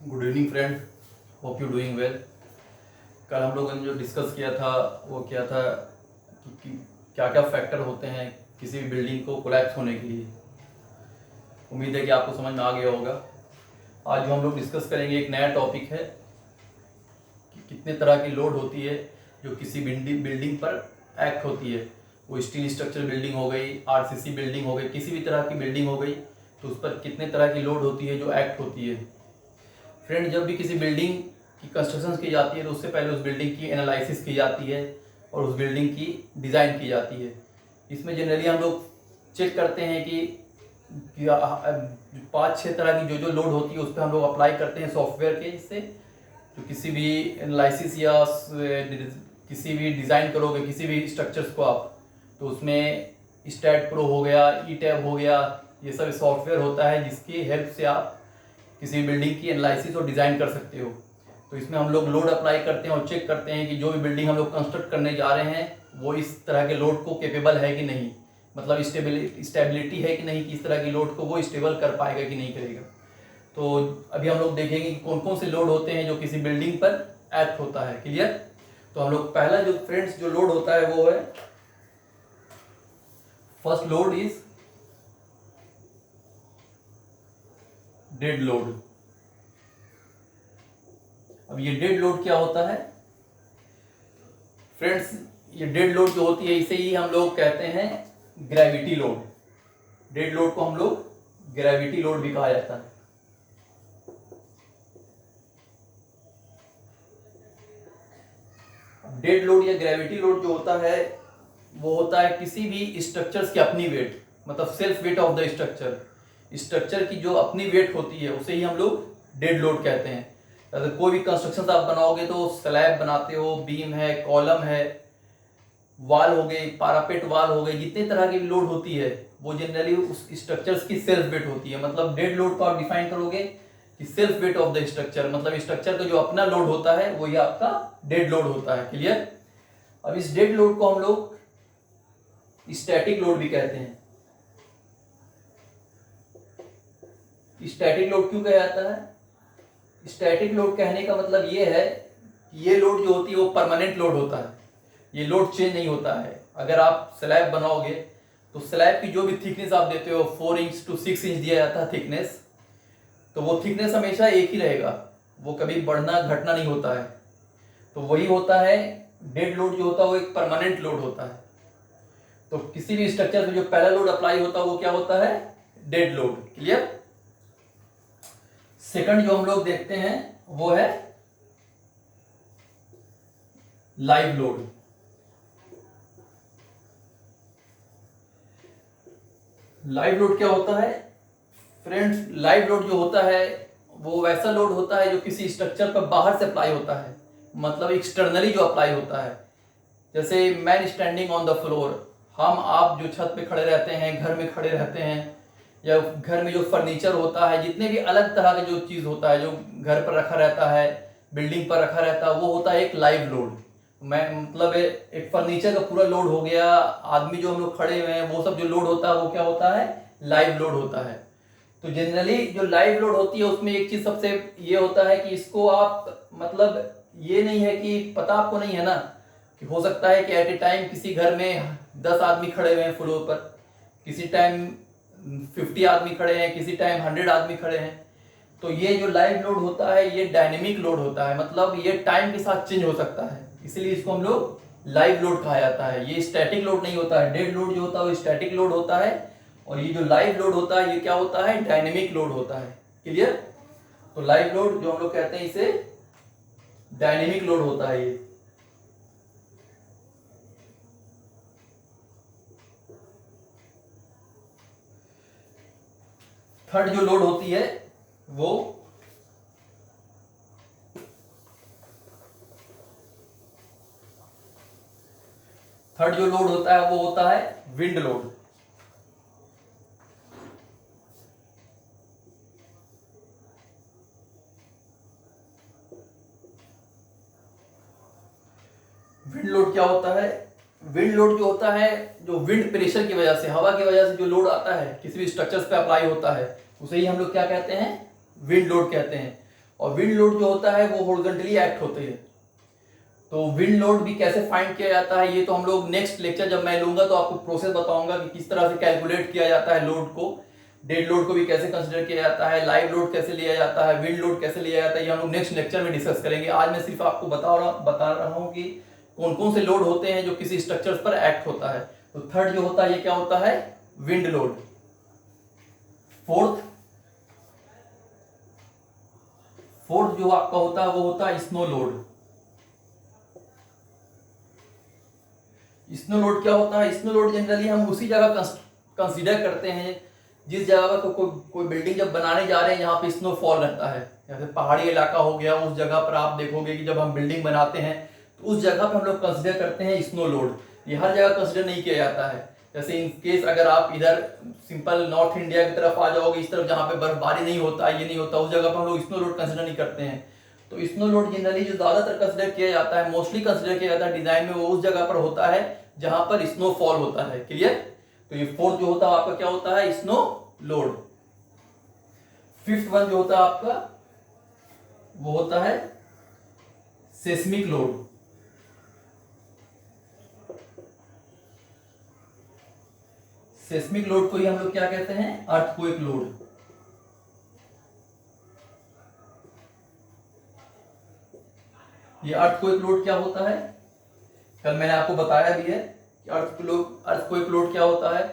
Good evening friend, hope you doing well. कल हम लोगों ने जो डिस्कस किया था वो क्या था कि क्या क्या फैक्टर होते हैं किसी भी बिल्डिंग को कोलैप्स होने के लिए। उम्मीद है कि आपको समझ में आ गया होगा। आज जो हम लोग डिस्कस करेंगे एक नया टॉपिक है कि कितने तरह की लोड होती है जो किसी बिल्डिंग पर एक्ट होती है। वो स्टील स्ट्रक्चर बिल्डिंग हो गई, आरसीसी बिल्डिंग हो गई, किसी भी तरह की बिल्डिंग हो गई, तो उस पर कितने तरह की लोड होती है जो एक्ट होती है। फ्रेंड, जब भी किसी बिल्डिंग की कंस्ट्रक्शन की जाती है तो उससे पहले उस बिल्डिंग की एनालिसिस की जाती है और उस बिल्डिंग की डिज़ाइन की जाती है। इसमें जनरली हम लोग चेक करते हैं कि 5-6 तरह की जो लोड होती है उस पर हम लोग अप्लाई करते हैं सॉफ्टवेयर के। इससे तो किसी भी एनालिसिस या किसी भी डिज़ाइन करोगे किसी भी स्ट्रक्चर्स को आप, तो उसमें स्टैट प्रो हो गया, ई टैब हो गया, ये सब सॉफ्टवेयर होता है जिसकी हेल्प से आप किसी बिल्डिंग की एनालिसिस और डिज़ाइन कर सकते हो। तो इसमें हम लोग लोड अप्लाई करते हैं और चेक करते हैं कि जो भी बिल्डिंग हम लोग कंस्ट्रक्ट करने जा रहे हैं वो इस तरह के लोड को कैपेबल है कि नहीं, मतलब स्टेबिलिटी है कि नहीं, कि इस तरह की लोड को वो स्टेबल कर पाएगा कि नहीं करेगा। तो अभी हम लोग देखेंगे कि कौन कौन से लोड होते हैं जो किसी बिल्डिंग पर एक्ट होता है। क्लियर? तो हम लोग पहला जो फ्रेंड्स जो लोड होता है वो है, first load is dead load. अब ये डेड लोड क्या होता है फ्रेंड्स? ये डेड लोड जो होती है इसे ही हम लोग कहते हैं ग्रेविटी लोड। डेड लोड को हम लोग ग्रेविटी लोड भी कहा जाता है। डेड लोड या ग्रेविटी लोड जो होता है वो होता है किसी भी स्ट्रक्चर्स की अपनी वेट, मतलब self weight of the structure. Structure की जो अपनी वेट होती है उसे ही हम लोग डेड लोड कहते हैं। अगर कोई भी कंस्ट्रक्शन आप बनाओगे तो स्लैब बनाते हो, बीम है, कॉलम है, वाल हो गए, पारापेट वाल हो गए, जितने तरह की लोड होती है वो जनरली उस स्ट्रक्चर्स की सेल्फ वेट होती है। मतलब डेड लोड को आप डिफाइन करोगे कि self weight of the structure, मतलब स्ट्रक्चर का जो अपना लोड होता है वो ही आपका डेड लोड होता है। क्लियर? अब इस डेड लोड को हम लोग स्टैटिक लोड भी कहते हैं। स्टैटिक लोड क्यों कहा जाता है? स्टैटिक लोड कहने का मतलब ये है कि ये लोड जो होती है वो परमानेंट लोड होता है, ये लोड चेंज नहीं होता है। अगर आप स्लैब बनाओगे तो स्लैब की जो भी थिकनेस आप देते हो, 4 इंच to 6 इंच दिया जाता है थिकनेस, तो वो थिकनेस हमेशा एक ही रहेगा, वो कभी बढ़ना घटना नहीं होता है। तो वही होता है डेड लोड जो होता है वो एक परमानेंट लोड होता है। तो किसी भी स्ट्रक्चर पे जो पहला लोड अप्लाई होता है वो क्या होता है? Dead load. क्लियर? सेकंड जो हम लोग देखते हैं वो है लाइव लोड। लाइव लोड क्या होता है फ्रेंड्स? लाइव लोड जो होता है वो वैसा लोड होता है जो किसी स्ट्रक्चर पर बाहर से अप्लाई होता है, मतलब एक्सटर्नली जो अप्लाई होता है। जैसे man standing on the floor, हम आप जो छत पे खड़े रहते हैं, घर में खड़े रहते हैं, या घर में जो फर्नीचर होता है, जितने भी अलग तरह का जो चीज़ होता है जो घर पर रखा रहता है, बिल्डिंग पर रखा रहता है, वो होता है एक लाइव लोड। मैं मतलब एक फर्नीचर का पूरा लोड हो गया, आदमी जो हम लोग खड़े हुए हैं वो सब जो लोड होता है वो क्या होता है? लाइव लोड होता है। तो जनरली जो लाइव लोड होती है उसमें एक चीज सबसे ये होता है कि इसको आप मतलब ये नहीं है कि पता आपको नहीं है ना, कि हो सकता है कि एट ए टाइम किसी घर में 10 आदमी खड़े हुए हैं फ्लोर पर, किसी टाइम 50 आदमी खड़े हैं, किसी टाइम 100 आदमी खड़े हैं। तो ये जो लाइव लोड होता है ये डायनेमिक लोड होता है, मतलब ये टाइम के साथ चेंज हो सकता है, इसलिए इसको हम लोग लाइव लोड कहा जाता है। ये स्टैटिक लोड नहीं होता है। डेड लोड जो होता है वो स्टैटिक लोड होता है, और ये जो लाइव लोड होता है ये क्या होता है? डायनेमिक लोड होता है। क्लियर? तो लाइव लोड जो हम लोग कहते हैं इसे डायनेमिक लोड होता है। ये थर्ड जो लोड होती है वो थर्ड जो लोड होता है वो होता है विंड लोड। विंड लोड क्या होता है? विंड लोड जो होता है जो विंड प्रेशर की वजह से, हवा की वजह से जो लोड आता है किसी भी स्ट्रक्चर्स पे अप्लाई होता है उसे ही हम लोग क्या कहते हैं? विंड लोड कहते हैं। और विंड लोड जो होता है वो हॉरिजॉन्टली एक्ट होते हैं। तो विंड लोड भी कैसे फाइंड किया जाता है ये तो हम लोग नेक्स्ट लेक्चर जब मैं लूंगा तो आपको प्रोसेस बताऊंगा कि किस तरह से कैलकुलेट किया जाता है लोड को। डेड लोड को भी कैसे कंसिडर किया जाता है, लाइव लोड कैसे लिया जाता है, विंड लोड कैसे लिया जाता है, ये हम लोग नेक्स्ट लेक्चर में डिस्कस करेंगे। आज मैं सिर्फ आपको बता रहा हूँ कि कौन कौन से लोड होते हैं जो किसी स्ट्रक्चर पर एक्ट होता है। तो थर्ड जो होता है ये क्या होता है, विंड लोड। फोर्थ जो आपका होता है वो होता है स्नो लोड। स्नो लोड क्या होता है, स्नो लोड जनरली हम उसी जगह कंसीडर करते हैं जिस जगह पर कोई बिल्डिंग जब बनाने जा रहे हैं जहाँ पे स्नो फॉल रहता है, जैसे पहाड़ी इलाका हो गया, उस जगह पर आप देखोगे कि जब हम बिल्डिंग बनाते हैं तो उस जगह पर हम लोग कंसीडर करते हैं स्नो लोड। ये हर जगह कंसीडर नहीं किया जाता है। जैसे इन केस अगर आप इधर सिंपल नॉर्थ इंडिया की तरफ आ जाओगे, इस तरफ जहाँ पे बर्फबारी नहीं होता, ये नहीं होता, उस जगह पर हम लोग स्नो लोड कंसीडर नहीं करते हैं। तो स्नो लोड जनरली जो ज्यादातर कंसीडर किया जाता है, मोस्टली कंसीडर किया जाता है डिजाइन में, वो उस जगह पर होता है जहां पर स्नोफॉल होता है। क्लियर। तो ये फोर्थ जो होता है आपका क्या होता है, स्नो लोड। फिफ्थ वन जो होता है आपका वो होता है सेस्मिक लोड। सेस्मिक लोड को ही हम लोग क्या कहते हैं, अर्थक्वेक लोड। ये अर्थक्वेक लोड क्या होता है, कल मैंने आपको बताया भी है कि अर्थक्वेक लोड क्या होता है।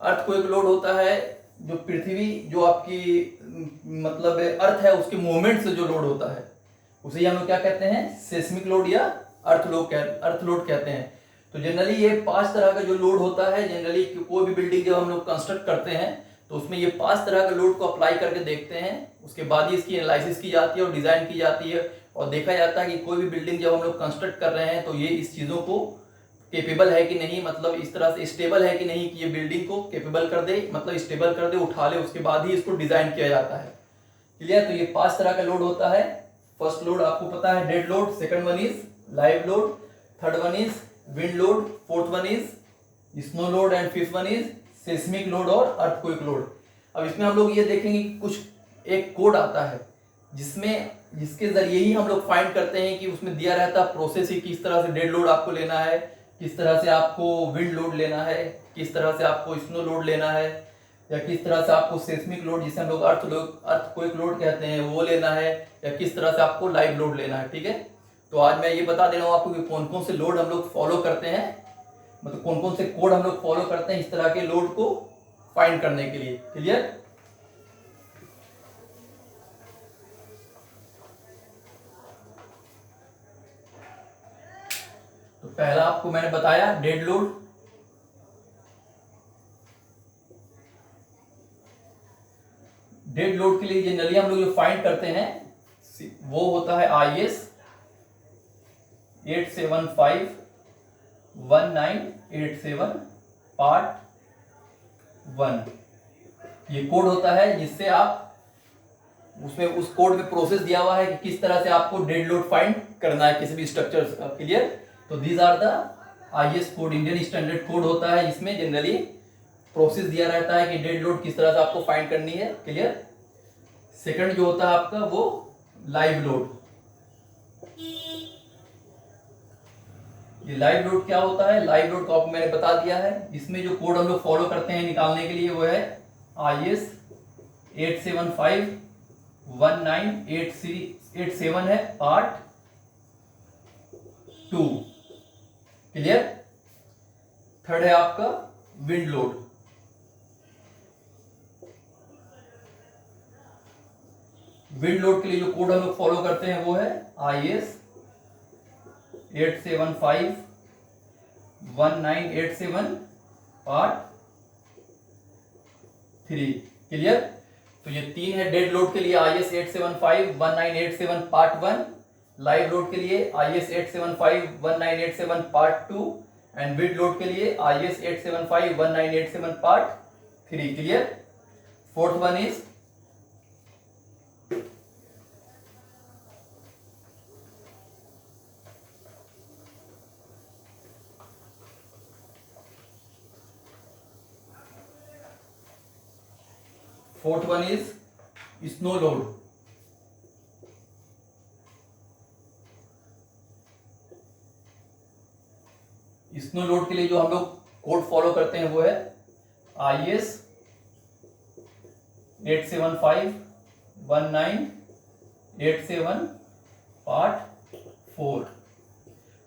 अर्थक्वेक लोड होता है जो पृथ्वी, जो आपकी मतलब अर्थ है, उसके मूवमेंट से जो लोड होता है उसे हम लोग क्या कहते हैं, सेस्मिक लोड या अर्थ लोड कहते हैं। तो जनरली ये 5 तरह का जो लोड होता है, जनरली कोई भी बिल्डिंग जब हम लोग कंस्ट्रक्ट करते हैं तो उसमें ये 5 तरह का लोड को अप्लाई करके देखते हैं। उसके बाद ही इसकी एनालिसिस की जाती है और डिजाइन की जाती है और देखा जाता है कि कोई भी बिल्डिंग जब हम लोग कंस्ट्रक्ट कर रहे हैं तो ये इस चीजों को केपेबल है कि नहीं, मतलब इस तरह से स्टेबल है कि नहीं कि ये बिल्डिंग को केपेबल कर दे, मतलब स्टेबल कर दे, उठा ले, उसके बाद ही इसको डिजाइन किया जाता है। क्लियर। तो ये 5 तरह का लोड होता है। फर्स्ट लोड आपको पता है dead load, second one is live load, third one is wind load, fourth one is snow load and fifth one is seismic load और अर्थक्वेक लोड। अब इसमें हम लोग ये देखेंगे कि कुछ एक कोड आता है जिसके जरिए ही हम लोग फाइंड करते हैं कि उसमें दिया रहता है प्रोसेस ही किस तरह से डेड लोड आपको लेना है, किस तरह से आपको विंड लोड लेना है, किस तरह से आपको स्नो लोड लेना है, या किस तरह से आपको सेस्मिक लोड जिसे हम लोग अर्थक्वेक लोड कहते हैं वो लेना है, या किस तरह से आपको लाइव लोड लेना है। ठीक है। तो आज मैं ये बता दे रहा हूँ आपको कि कौन कौन से लोड हम लोग फॉलो करते हैं, मतलब कौन कौन से कोड हम लोग फॉलो करते हैं इस तरह के लोड को फाइंड करने के लिए। क्लियर। तो पहला आपको मैंने बताया डेड लोड। डेड लोड के लिए जनरली हम लोग जो फाइंड करते हैं वो होता है IS 875-1987 पार्ट 1। ये कोड होता है जिससे आप उसमें उस कोड में प्रोसेस दिया हुआ है कि किस तरह से आपको डेड लोड फाइंड करना है किसी भी स्ट्रक्चर का। क्लियर। तो these are the IS code, Indian standard code होता है, इसमें जनरली प्रोसेस दिया रहता है कि डेड लोड किस तरह से आपको फाइंड करनी है। क्लियर। सेकंड जो होता है आपका वो लाइव लोड। ये लाइव लोड क्या होता है, लाइव लोड को आपको मैंने बता दिया है। इसमें जो कोड हम लोग फॉलो करते हैं निकालने के लिए वो है IS 875-1987 है पार्ट 2। क्लियर। थर्ड है आपका विंड लोड। विंड लोड के लिए जो कोड हम लोग फॉलो करते हैं वो है IS 875-1987 पार्ट 3। क्लियर। तो ये 3 है डेड लोड के लिए IS 875-1987 पार्ट 1, लाइव लोड के लिए IS 875-1987 part 2 and wind load के लिए IS 875-1987 part 3। Clear. Fourth one is snow load. Snow load के लिए जो हम लोग कोड फॉलो करते हैं वो है IS 8751987 पार्ट 4।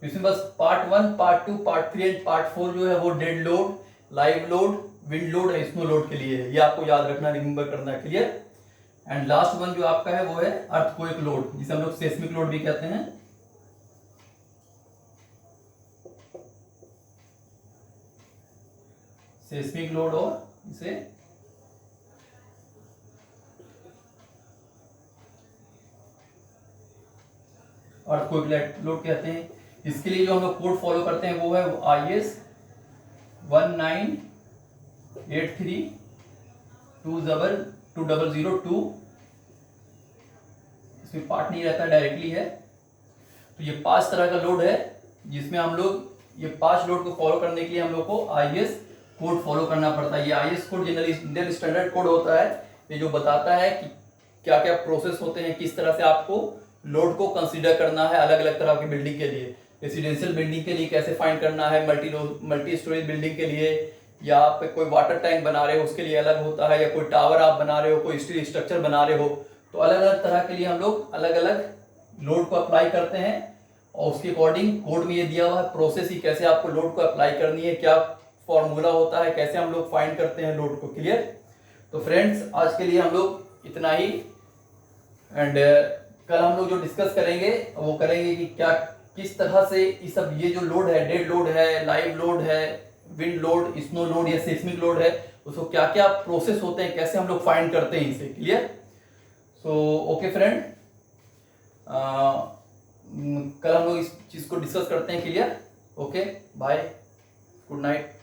इसमें बस part 1, part 2, part 3 and part 4 जो है वो dead load, live load, wind load है, स्नो लोड के लिए है। ये आपको याद रखना, रिमेंबर करना है, क्लियर। एंड लास्ट वन जो आपका है वो है अर्थक्वेक लोड, जिसे हम लोग सेस्मिक लोड भी कहते हैं। सेस्मिक लोड और इसे अर्थक्वेक लोड कहते हैं। इसके लिए जो हम लोग कोड फॉलो करते हैं वो है IS 19832002। इसमें पार्ट नहीं रहता, डायरेक्टली है। तो ये 5 तरह का लोड है, जिसमें हम लोग ये 5 लोड को फॉलो करने के लिए हम लोग को IS कोड फॉलो करना पड़ता है। ये IS code generally Indian standard code होता है, ये जो बताता है कि क्या क्या प्रोसेस होते हैं, किस तरह से आपको लोड को कंसीडर करना है अलग अलग तरह की बिल्डिंग के लिए। रेसिडेंशियल बिल्डिंग के लिए कैसे फाइंड करना है, मल्टी स्टोरेज बिल्डिंग के लिए, या आप कोई वाटर टैंक बना रहे हो उसके लिए अलग होता है, या कोई टावर आप बना रहे हो, कोई स्टील स्ट्रक्चर बना रहे हो, तो अलग अलग तरह के लिए हम लोग अलग अलग लोड को अप्लाई करते हैं। और उसके अकॉर्डिंग कोड में ये दिया हुआ है प्रोसेस ही, कैसे आपको लोड को अप्लाई करनी है, क्या फॉर्मूला होता है, कैसे हम लोग फाइंड करते हैं लोड को, क्लियर। तो फ्रेंड्स आज के लिए हम लोग इतना ही, एंड कल हम लोग जो डिस्कस करेंगे वो करेंगे कि क्या किस तरह से ये जो लोड है, डेड लोड है, लाइव लोड है, विंड लोड, स्नो लोड या सेस्मिक लोड है, उसको क्या क्या प्रोसेस होते हैं, कैसे हम लोग फाइंड करते हैं इसे, क्लियर। सो ओके फ्रेंड, कल हम लोग इस चीज को डिस्कस करते हैं, clear. Okay bye, good night.